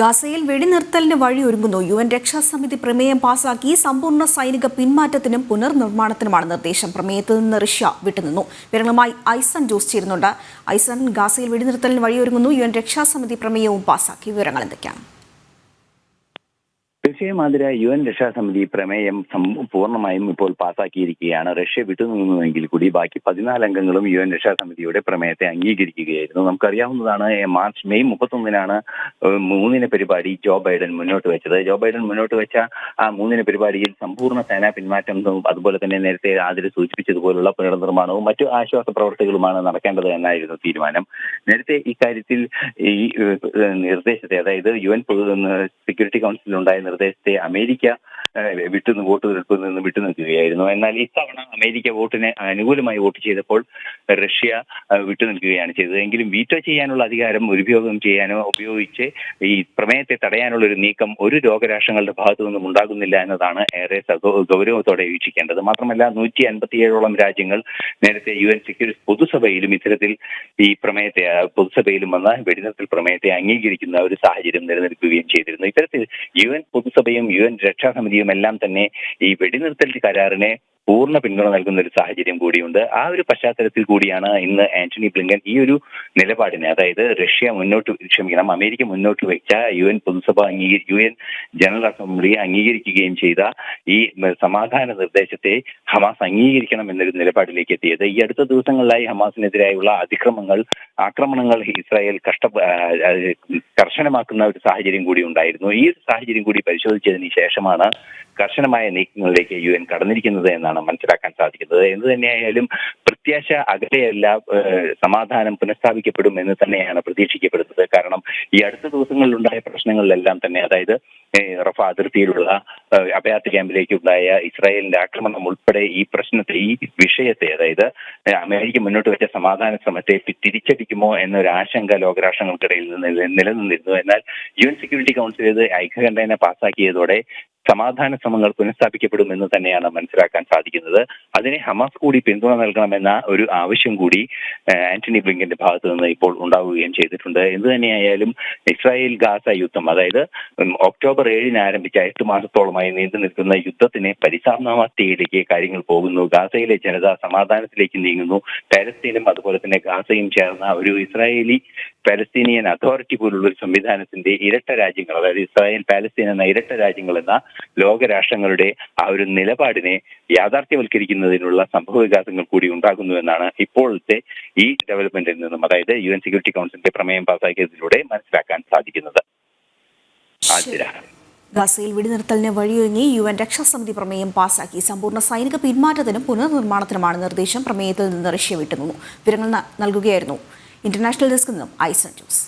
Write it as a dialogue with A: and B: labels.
A: ഗാസയിൽ വെടിനിർത്തലിന് വഴിയൊരുങ്ങുന്നു. UN രക്ഷാസമിതി പ്രമേയം പാസാക്കി സമ്പൂർണ്ണ സൈനിക പിന്മാറ്റത്തിനും പുനർനിർമ്മാണത്തിനുമാണ് നിർദ്ദേശം. പ്രമേയത്തിൽ നിന്ന് റഷ്യ വിട്ടുനിന്നു. വിവരങ്ങളുമായി ഐസൺ ജോസ് ചേരുന്നുണ്ട്. ഐസൺ, ഗാസയിൽ വെടിനിർത്തലിന് വഴിയൊരുങ്ങുന്നു. UN രക്ഷാസമിതി പ്രമേയവും പാസാക്കി. വിവരങ്ങൾ എന്തൊക്കെയാണ്?
B: റഷ്യയുമാതിരെ UN രക്ഷാസമിതി പ്രമേയം പൂർണ്ണമായും ഇപ്പോൾ പാസാക്കിയിരിക്കുകയാണ്. റഷ്യ വിട്ടുനിന്നുവെങ്കിൽ കൂടി ബാക്കി 14 അംഗങ്ങളും UN രക്ഷാസമിതിയുടെ പ്രമേയത്തെ അംഗീകരിക്കുകയായിരുന്നു. നമുക്കറിയാവുന്നതാണ്, മെയ് 31-നാണ് 3 പരിപാടി ജോ ബൈഡൻ മുന്നോട്ട് വെച്ചത്. ജോ ബൈഡൻ മുന്നോട്ട് വെച്ച ആ 3 പരിപാടിയിൽ സമ്പൂർണ്ണ സേനാ പിന്മാറ്റം, അതുപോലെ തന്നെ നേരത്തെ ആതിര സൂചിപ്പിച്ചതുപോലുള്ള പുനർനിർമ്മാണവും മറ്റു ആശ്വാസ പ്രവർത്തികളുമാണ് നടക്കേണ്ടത് എന്നായിരുന്നു തീരുമാനം. നേരത്തെ ഇക്കാര്യത്തിൽ ഈ നിർദ്ദേശത്തെ, അതായത് UN സെക്യൂരിറ്റി കൗൺസിലുണ്ടായ നിർദ്ദേശത്തെ അമേരിക്ക വോട്ടെടുപ്പിൽ നിന്ന് വിട്ടുനിൽക്കുകയായിരുന്നു. എന്നാൽ ഇത്തവണ അമേരിക്ക വോട്ടിന് അനുകൂലമായി വോട്ട് ചെയ്തപ്പോൾ റഷ്യ വിട്ടുനിൽക്കുകയാണ് ചെയ്തത്. എങ്കിലും വീറ്റോ ചെയ്യാനുള്ള അധികാരം ഉപയോഗിച്ച് ഈ പ്രമേയത്തെ തടയാനുള്ള ഒരു നീക്കം ഒരു ലോകരാഷ്ട്രങ്ങളുടെ ഭാഗത്തു നിന്നും ഉണ്ടാകുന്നില്ല എന്നതാണ് ഏറെ ഗൗരവത്തോടെ വീക്ഷിക്കേണ്ടത്. മാത്രമല്ല 157ഓളം രാജ്യങ്ങൾ നേരത്തെ UN സെക്യൂരിറ്റി പൊതുസഭയിലും ഇത്തരത്തിൽ ഈ പ്രമേയത്തെ പൊതുസഭയിലും വന്ന വെടിനിർത്തൽ പ്രമേയത്തെ അംഗീകരിക്കുന്ന ഒരു സാഹചര്യം നിലനിൽക്കുകയും ചെയ്തിരുന്നു. ഇത്തരത്തിൽ UN പൊതുസഭയും UN രക്ഷാസമിതിയും എല്ലാം തന്നെ ഈ വെടിനിർത്തൽ കരാറിനെ പൂർണ്ണ പിന്തുണ നൽകുന്ന ഒരു സാഹചര്യം കൂടിയുണ്ട്. ആ ഒരു പശ്ചാത്തലത്തിൽ കൂടിയാണ് ഇന്ന് ആന്റണി ബ്ലിങ്കൻ ഈ ഒരു നിലപാടിനെ, അതായത് അമേരിക്ക മുന്നോട്ട് വെച്ച UN പൊതുസഭ UN ജനറൽ അസംബ്ലി അംഗീകരിക്കുകയും ചെയ്ത ഈ സമാധാന നിർദ്ദേശത്തെ ഹമാസ് അംഗീകരിക്കണം എന്നൊരു നിലപാടിലേക്ക് എത്തിയത്. ഈ അടുത്ത ദിവസങ്ങളിലായി ഹമാസിനെതിരായുള്ള ആക്രമണങ്ങൾ ഇസ്രായേൽ കർശനമാക്കുന്ന ഒരു സാഹചര്യം കൂടി ഉണ്ടായിരുന്നു. ഈ സാഹചര്യം കൂടി പരിശോധിച്ചതിന് ശേഷമാണ് കർശനമായ നീക്കങ്ങളിലേക്ക് UN കടന്നിരിക്കുന്നത് എന്നാണ് മനസ്സിലാക്കാൻ സാധിക്കുന്നത്. എന്ത് തന്നെയായാലും പ്രത്യാശ അകലെയല്ല, സമാധാനം പുനഃസ്ഥാപിക്കപ്പെടും എന്ന് തന്നെയാണ് പ്രതീക്ഷിക്കപ്പെടുന്നത്. കാരണം ഈ അടുത്ത ദിവസങ്ങളിലുണ്ടായ പ്രശ്നങ്ങളിലെല്ലാം തന്നെ, അതായത് റഫ അതിർത്തിയിലുള്ള അഭയാർത്ഥി ക്യാമ്പിലേക്കുണ്ടായ ഇസ്രായേലിന്റെ ആക്രമണം ഉൾപ്പെടെ ഈ വിഷയത്തെ, അതായത് അമേരിക്ക മുന്നോട്ട് വെച്ച സമാധാന ശ്രമത്തെ തിരിച്ചടിക്കുമോ എന്നൊരു ആശങ്ക ലോകരാഷ്ട്രങ്ങൾക്കിടയിൽ നിലനിന്നിരുന്നു. എന്നാൽ UN സെക്യൂരിറ്റി കൗൺസിൽ ഇത് ഐക്യകണ്ഠേന പാസാക്കിയതോടെ സമാധാന ശ്രമങ്ങൾ പുനഃസ്ഥാപിക്കപ്പെടുമെന്ന് തന്നെയാണ് മനസ്സിലാക്കാൻ സാധിക്കുന്നത്. അതിനെ ഹമാസ് കൂടി പിന്തുണ നൽകണമെന്ന ഒരു ആവശ്യം കൂടി ആന്റണി ബ്ലിങ്കന്റെ ഭാഗത്തു നിന്ന് ഇപ്പോൾ ഉണ്ടാവുകയും ചെയ്തിട്ടുണ്ട്. എന്ത് തന്നെയായാലും ഇസ്രായേൽ ഗാസ യുദ്ധം, അതായത് ഒക്ടോബർ 7-ന് ആരംഭിച്ച 8 മാസത്തോളമായി നീണ്ടു നിൽക്കുന്ന യുദ്ധത്തിന് പരിസമാപ്തിയിലേക്ക് കാര്യങ്ങൾ പോകുന്നു. ഗാസയിലെ ജനത സമാധാനത്തിലേക്ക് നീങ്ങുന്നു. പാലസ്തീനും അതുപോലെ തന്നെ ഗാസയും ചേർന്ന ഒരു ഇസ്രായേലി പാലസ്തീനിയൻ അതോറിറ്റി പോലുള്ള ഒരു സംവിധാനത്തിന്റെ ഇരട്ട രാജ്യങ്ങൾ, അതായത് ഇസ്രായേൽ പാലസ്തീൻ എന്ന ഇരട്ട രാജ്യങ്ങൾ എന്ന ലോകരാഷ്ട്രങ്ങളുടെ ആ ഒരു നിലപാടിനെ യാഥാർത്ഥ്യവൽക്കരിക്കുന്നതിനുള്ള സംഭവ വികാസങ്ങൾ കൂടി ഉണ്ടാകുന്നു എന്നാണ് ഇപ്പോഴത്തെ ഈ ഡെവലപ്മെന്റിൽ നിന്നും, അതായത് UN സെക്യൂരിറ്റി കൗൺസിലിന്റെ പ്രമേയം പാസാക്കിയതിലൂടെ മനസ്സിലാക്കാൻ സാധിക്കുന്നത്.
A: ഗാസയിൽ വെടിനിർത്തലിന് വഴിയൊരുങ്ങി UN രക്ഷാസമിതി പ്രമേയം പാസാക്കി. സമ്പൂർണ്ണ സൈനിക പിന്മാറ്റത്തിനും പുനർനിർമ്മാണത്തിനുമാണ് നിർദ്ദേശം. പ്രമേയത്തിൽ നിന്ന് റഷ്യ വിട്ടുനിന്നു. വിവരങ്ങൾ നൽകുകയായിരുന്നു ഇന്റർനാഷണൽ ഡെസ്കിൽ നിന്നും ഐസൺ ജോസ്.